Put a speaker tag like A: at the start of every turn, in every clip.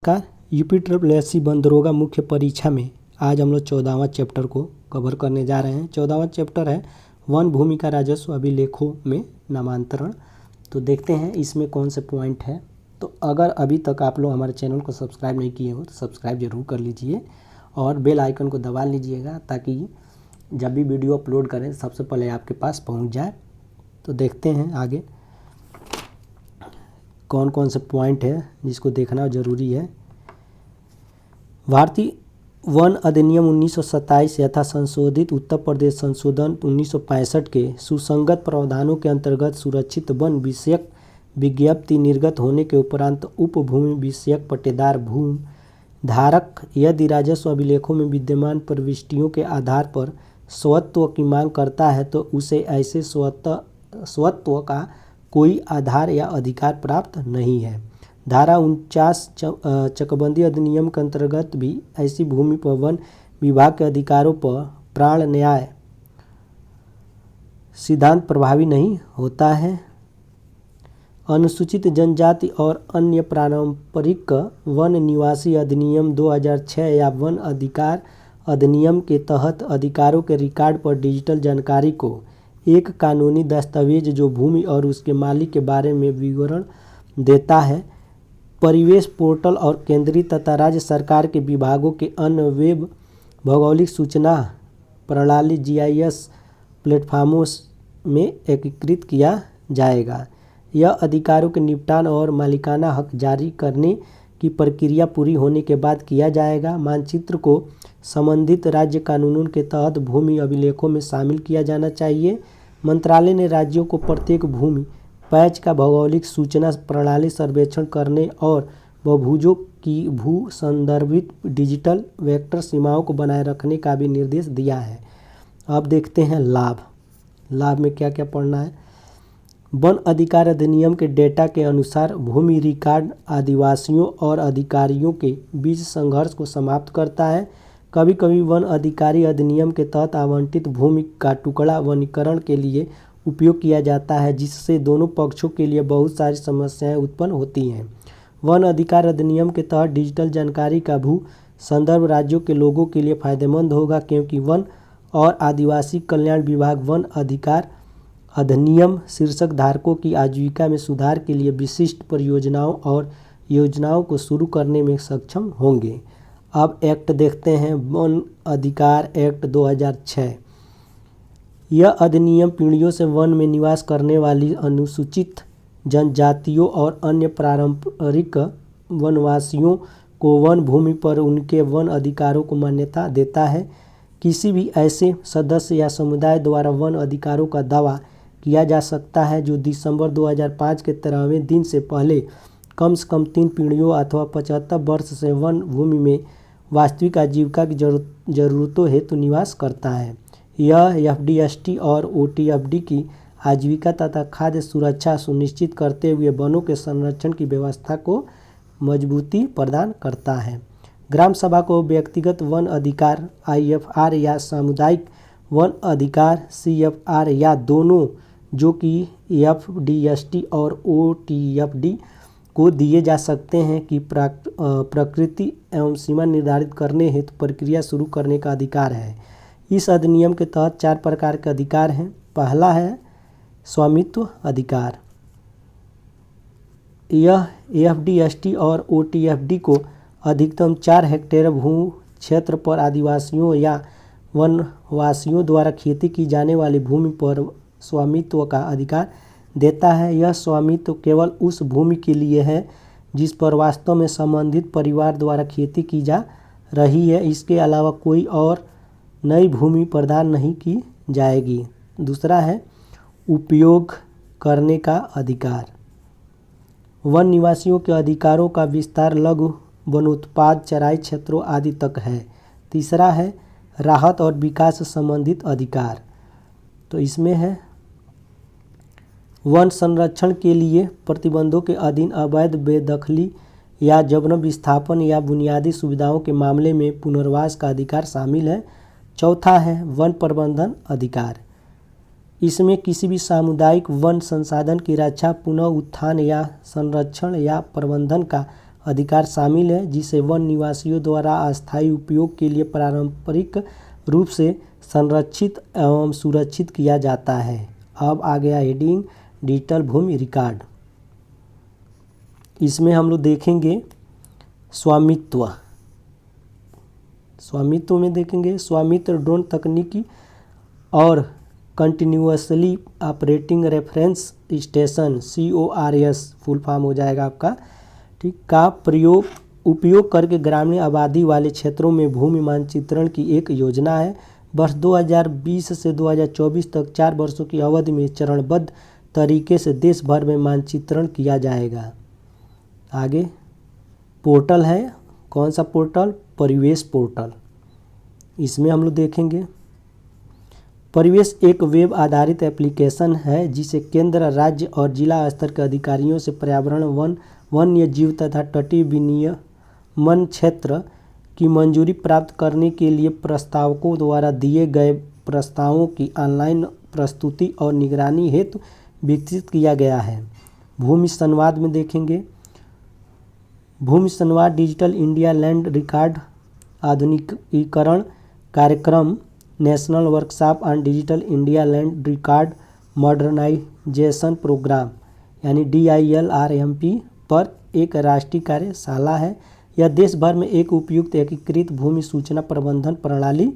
A: का UP one दरोगा मुख्य परीक्षा में आज हम लोग 14वां चैप्टर को कवर करने जा रहे हैं। 14वां चैप्टर है वन भूमि का राजस्व अभिलेखों में नामांतरण। तो देखते हैं इसमें कौन से पॉइंट है। तो अगर अभी तक आप लोग हमारे चैनल को सब्सक्राइब नहीं किए हो तो सब्सक्राइब जरूर कर लीजिए और बेल आइकन को दबा लीजिएगा ताकि जब भी वीडियो अपलोड करें सबसे पहले आपके पास पहुंच जाए। तो देखते हैं आगे कौन कौन से पॉइंट है जिसको देखना ज़रूरी है। भारतीय वन अधिनियम 1927 यथा संशोधित उत्तर प्रदेश संशोधन 1965 के सुसंगत प्रावधानों के अंतर्गत सुरक्षित वन विषयक विज्ञप्ति निर्गत होने के उपरांत उपभूमि विषयक पट्टेदार भूमि धारक यदि राजस्व अभिलेखों में विद्यमान प्रविष्टियों के आधार पर स्वत्व की मांग करता है तो उसे ऐसे स्वत्व का कोई आधार या अधिकार प्राप्त नहीं है। धारा 49 चकबंदी अधिनियम के अंतर्गत भी ऐसी भूमि पर वन विभाग के अधिकारों पर प्राण न्याय सिद्धांत प्रभावी नहीं होता है। अनुसूचित जनजाति और अन्य पारंपरिक वन निवासी अधिनियम 2006 या वन अधिकार अधिनियम के तहत अधिकारों के रिकॉर्ड पर डिजिटल जानकारी को एक कानूनी दस्तावेज जो भूमि और उसके मालिक के बारे में विवरण देता है परिवेश पोर्टल और केंद्रीय तथा राज्य सरकार के विभागों के अन्य वेब भौगोलिक सूचना प्रणाली GIS प्लेटफार्मों में एकीकृत किया जाएगा। यह अधिकारों के निपटान और मालिकाना हक जारी करने की प्रक्रिया पूरी होने के बाद किया जाएगा। मानचित्र को संबंधित राज्य कानूनों के तहत भूमि अभिलेखों में शामिल किया जाना चाहिए। मंत्रालय ने राज्यों को प्रत्येक भूमि पैच का भौगोलिक सूचना प्रणाली सर्वेक्षण करने और बहुभुजों की भू संदर्भित डिजिटल वेक्टर सीमाओं को बनाए रखने का भी निर्देश दिया है। अब देखते हैं लाभ में क्या क्या पढ़ना है। वन अधिकार अधिनियम के डेटा के अनुसार भूमि रिकॉर्ड आदिवासियों और अधिकारियों के बीच संघर्ष को समाप्त करता है। कभी कभी वन अधिकारी अधिनियम के तहत आवंटित भूमि का टुकड़ा वनीकरण के लिए उपयोग किया जाता है जिससे दोनों पक्षों के लिए बहुत सारी समस्याएं उत्पन्न होती हैं। वन अधिकार अधिनियम के तहत डिजिटल जानकारी का भू संदर्भ राज्यों के लोगों के लिए फायदेमंद होगा क्योंकि वन और आदिवासी कल्याण विभाग वन अधिकार अधिनियम शीर्षक धारकों की आजीविका में सुधार के लिए विशिष्ट परियोजनाओं और योजनाओं को शुरू करने में सक्षम होंगे। अब एक्ट देखते हैं वन अधिकार एक्ट 2006। यह अधिनियम पीढ़ियों से वन में निवास करने वाली अनुसूचित जनजातियों और अन्य पारंपरिक वनवासियों को वन भूमि पर उनके वन अधिकारों को मान्यता देता है। किसी भी ऐसे सदस्य या समुदाय द्वारा वन अधिकारों का दावा किया जा सकता है जो दिसंबर 2005 के 13वें दिन से पहले कम से कम 3 पीढ़ियों अथवा 75 वर्ष से वन भूमि में वास्तविक आजीविका की जरूरतों हेतु निवास करता है। यह FDST और OTFD की आजीविका तथा खाद्य सुरक्षा सुनिश्चित करते हुए वनों के संरक्षण की व्यवस्था को मजबूती प्रदान करता है। ग्राम सभा को व्यक्तिगत वन अधिकार IFR या सामुदायिक वन अधिकार CFR या दोनों जो कि FDST और OTFD को दिए जा सकते हैं कि प्रकृति एवं सीमा निर्धारित करने हेतु प्रक्रिया शुरू करने का अधिकार है। इस अधिनियम के तहत 4 प्रकार के अधिकार हैं। पहला है स्वामित्व अधिकार। यह FDST और OTFD को अधिकतम 4 हेक्टेयर भू क्षेत्र पर आदिवासियों या वनवासियों द्वारा खेती की जाने वाली भूमि पर स्वामित्व का अधिकार देता है। यह स्वामित्व केवल उस भूमि के लिए है जिस पर वास्तव में संबंधित परिवार द्वारा खेती की जा रही है। इसके अलावा कोई और नई भूमि प्रदान नहीं की जाएगी। दूसरा है उपयोग करने का अधिकार। वन निवासियों के अधिकारों का विस्तार लघु वनोत्पाद चराई क्षेत्रों आदि तक है। तीसरा है राहत और विकास संबंधित अधिकार। तो इसमें है वन संरक्षण के लिए प्रतिबंधों के अधीन अवैध बेदखली या जबरन विस्थापन या बुनियादी सुविधाओं के मामले में पुनर्वास का अधिकार शामिल है। चौथा है वन प्रबंधन अधिकार। इसमें किसी भी सामुदायिक वन संसाधन की रक्षा पुनः उत्थान या संरक्षण या प्रबंधन का अधिकार शामिल है जिसे वन निवासियों द्वारा अस्थायी उपयोग के लिए पारंपरिक रूप से संरक्षित एवं सुरक्षित किया जाता है। अब आ गया हेडिंग डिजिटल भूमि रिकॉर्ड। इसमें हम लोग देखेंगे स्वामित्व में देखेंगे स्वामित्व ड्रोन तकनीकी और continuously operating reference station CORS full form हो जाएगा आपका, ठीक, का उपयोग करके ग्रामीण आबादी वाले क्षेत्रों में भूमि मानचित्रण की एक योजना है। वर्ष 2020 से 2024 तक 4 वर्षों की अवधि में चरणबद्ध तरीके से देश भर में मानचित्रण किया जाएगा। आगे पोर्टल है, कौन सा पोर्टल? परिवेश पोर्टल। इसमें हम लोग देखेंगे परिवेश एक वेब आधारित एप्लीकेशन है जिसे केंद्र, राज्य और जिला स्तर के अधिकारियों से पर्यावरण, वन्य जीव तथा तटीय विनियमन क्षेत्र की मंजूरी प्राप्त करने के लिए प्रस्तावकों द्वारा दिए गए प्रस्तावों की ऑनलाइन प्रस्तुति और निगरानी हेतु विकसित किया गया है। भूमि संवाद में देखेंगे भूमि संवाद डिजिटल इंडिया लैंड रिकॉर्ड आधुनिकीकरण कार्यक्रम, national workshop on digital India land record modernisation programme यानी DILRMP पर एक राष्ट्रीय कार्यशाला है। यह देश भर में एक उपयुक्त एकीकृत भूमि सूचना प्रबंधन प्रणाली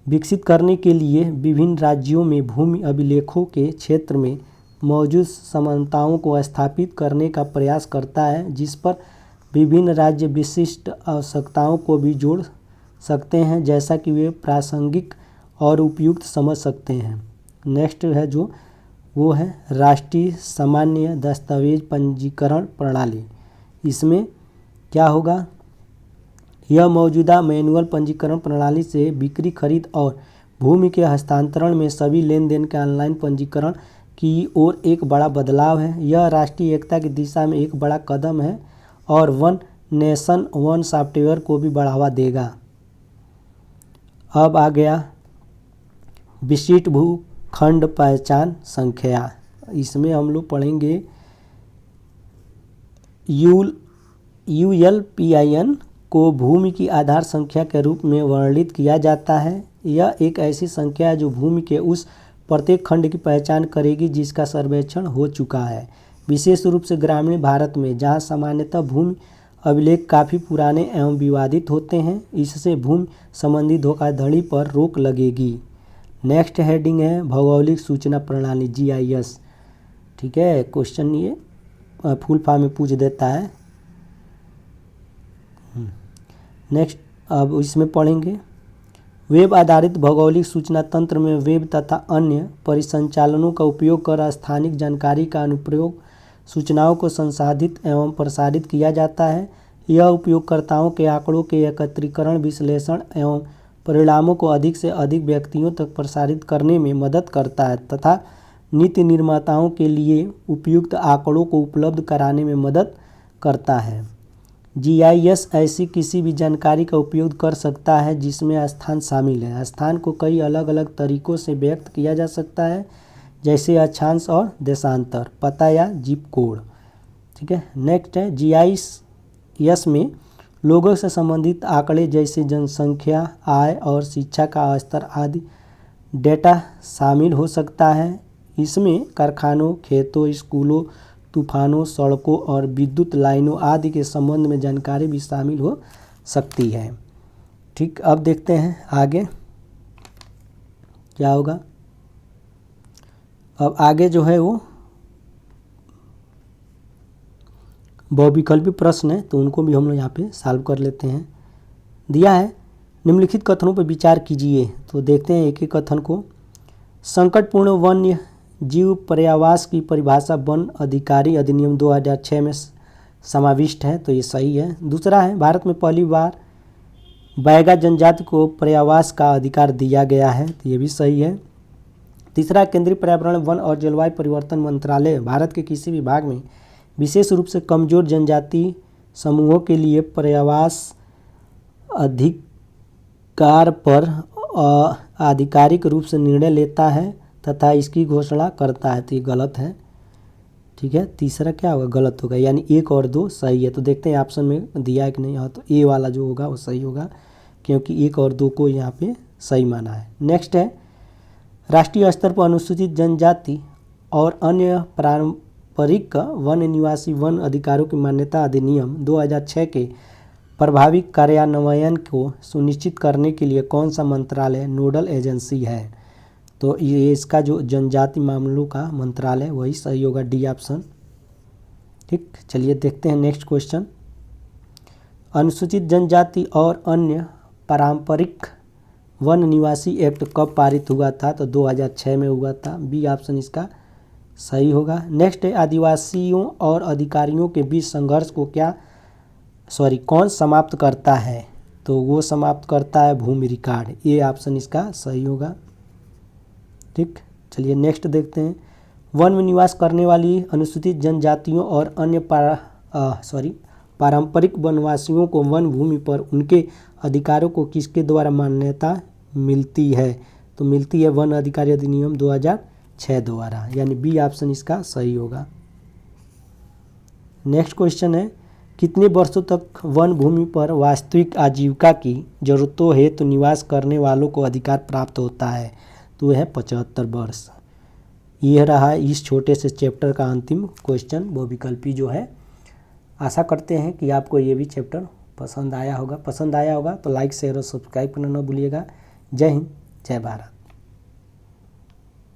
A: विकसित करने के लिए विभिन्न राज्यों में भूमि अभिलेखों के क्षेत्र में मौजूद समानताओं को स्थापित करने का प्रयास करता है, जिस पर विभिन्न राज्य विशिष्ट आवश्यकताओं को भी जोड़ सकते हैं जैसा कि वे प्रासंगिक और उपयुक्त समझ सकते हैं। नेक्स्ट है जो वो है राष्ट्रीय सामान्य दस्तावेज पंजीकरण प्रणाली। इसमें क्या होगा? यह मौजूदा मैनुअल पंजीकरण प्रणाली से बिक्री, खरीद और भूमि के हस्तांतरण में सभी लेन देन के ऑनलाइन पंजीकरण की ओर एक बड़ा बदलाव है। यह राष्ट्रीय एकता की दिशा में एक बड़ा कदम है और वन नेशन वन सॉफ्टवेयर को भी बढ़ावा देगा। अब आ गया विशिष्ट भूखंड पहचान संख्या। इसमें हम लोग पढ़ेंगे ULPIN को भूमि की आधार संख्या के रूप में वर्णित किया जाता है। यह एक ऐसी संख्या है जो भूमि के उस प्रत्येक खंड की पहचान करेगी जिसका सर्वेक्षण हो चुका है, विशेष रूप से ग्रामीण भारत में जहां सामान्यतः भूमि अभिलेख काफ़ी पुराने एवं विवादित होते हैं। इससे भूमि संबंधी धोखाधड़ी पर रोक लगेगी। नेक्स्ट हेडिंग है भौगोलिक सूचना प्रणाली GIS। ठीक है, क्वेश्चन ये फुल फॉर्म में पूछ देता है। नेक्स्ट अब इसमें पढ़ेंगे वेब आधारित भौगोलिक सूचना तंत्र में वेब तथा अन्य परिसंचालनों का उपयोग कर स्थानिक जानकारी का अनुप्रयोग सूचनाओं को संसाधित एवं प्रसारित किया जाता है। यह उपयोगकर्ताओं के आंकड़ों के एकत्रीकरण, विश्लेषण एवं परिणामों को अधिक से अधिक व्यक्तियों तक प्रसारित करने में मदद करता है तथा नीति निर्माताओं के लिए उपयुक्त आंकड़ों को उपलब्ध कराने में मदद करता है। GIS ऐसी किसी भी जानकारी का उपयोग कर सकता है जिसमें स्थान शामिल है। स्थान को कई अलग अलग तरीकों से व्यक्त किया जा सकता है, जैसे अक्षांश और देशांतर, पता या जिप कोड। ठीक है, नेक्स्ट है GIS में लोगों से संबंधित आंकड़े जैसे जनसंख्या, आय और शिक्षा का स्तर आदि डेटा शामिल हो सकता है। इसमें कारखानों, खेतों, स्कूलों, तूफानों, सड़कों और विद्युत लाइनों आदि के संबंध में जानकारी भी शामिल हो सकती है। ठीक, अब देखते हैं आगे क्या होगा। अब आगे जो है वो बहुविकल्पी प्रश्न है, तो उनको भी हम लोग यहाँ पे सॉल्व कर लेते हैं। दिया है निम्नलिखित कथनों पर विचार कीजिए। तो देखते हैं एक एक कथन को। संकटपूर्ण वन्य जीव पर्यावास की परिभाषा वन अधिकारी अधिनियम 2006 में समाविष्ट है, तो ये सही है। दूसरा है भारत में पहली बार बैगा जनजाति को पर्यावास का अधिकार दिया गया है, तो ये भी सही है। तीसरा, केंद्रीय पर्यावरण, वन और जलवायु परिवर्तन मंत्रालय भारत के किसी भी भाग में विशेष रूप से कमजोर जनजाति समूहों के लिए पर्यावास अधिकार पर आधिकारिक रूप से निर्णय लेता है तथा इसकी घोषणा करता है, तो ये गलत है। ठीक है, तीसरा क्या होगा, गलत होगा, यानी 1 और 2 सही है। तो देखते हैं ऑप्शन में दिया है कि नहीं। हाँ, तो ए वाला जो होगा वो सही होगा, क्योंकि 1 और 2 को यहाँ पे सही माना है। नेक्स्ट है, राष्ट्रीय स्तर पर अनुसूचित जनजाति और अन्य पारंपरिक वन निवासी वन अधिकारों की मान्यता अधिनियम 2006 के प्रभावी कार्यान्वयन को सुनिश्चित करने के लिए कौन सा मंत्रालय नोडल एजेंसी है। तो ये इसका जो जनजाति मामलों का मंत्रालय वही सही होगा, डी ऑप्शन। ठीक, चलिए देखते हैं नेक्स्ट क्वेश्चन। अनुसूचित जनजाति और अन्य पारंपरिक वन निवासी एक्ट कब पारित हुआ था। तो 2006 में हुआ था, बी ऑप्शन इसका सही होगा। नेक्स्ट है, आदिवासियों और अधिकारियों के बीच संघर्ष को कौन समाप्त करता है। तो वो समाप्त करता है भूमि रिकॉर्ड, ये ऑप्शन इसका सही होगा। ठीक, चलिए नेक्स्ट देखते हैं। वन में निवास करने वाली अनुसूचित जनजातियों और अन्य पारंपरिक वनवासियों को वन भूमि पर उनके अधिकारों को किसके द्वारा मान्यता मिलती है। तो मिलती है वन अधिकार अधिनियम 2006 द्वारा, यानी बी ऑप्शन इसका सही होगा। नेक्स्ट क्वेश्चन है, कितने वर्षों तक वन भूमि पर वास्तविक आजीविका की जरूरतों हेतु निवास करने वालों को अधिकार प्राप्त होता है। तो वह है 75 वर्ष। यह रहा इस छोटे से चैप्टर का अंतिम क्वेश्चन, वो विकल्पी जो है। आशा करते हैं कि आपको ये भी चैप्टर पसंद आया होगा तो लाइक शेयर और सब्सक्राइब करना न भूलिएगा। जय हिंद, जय भारत।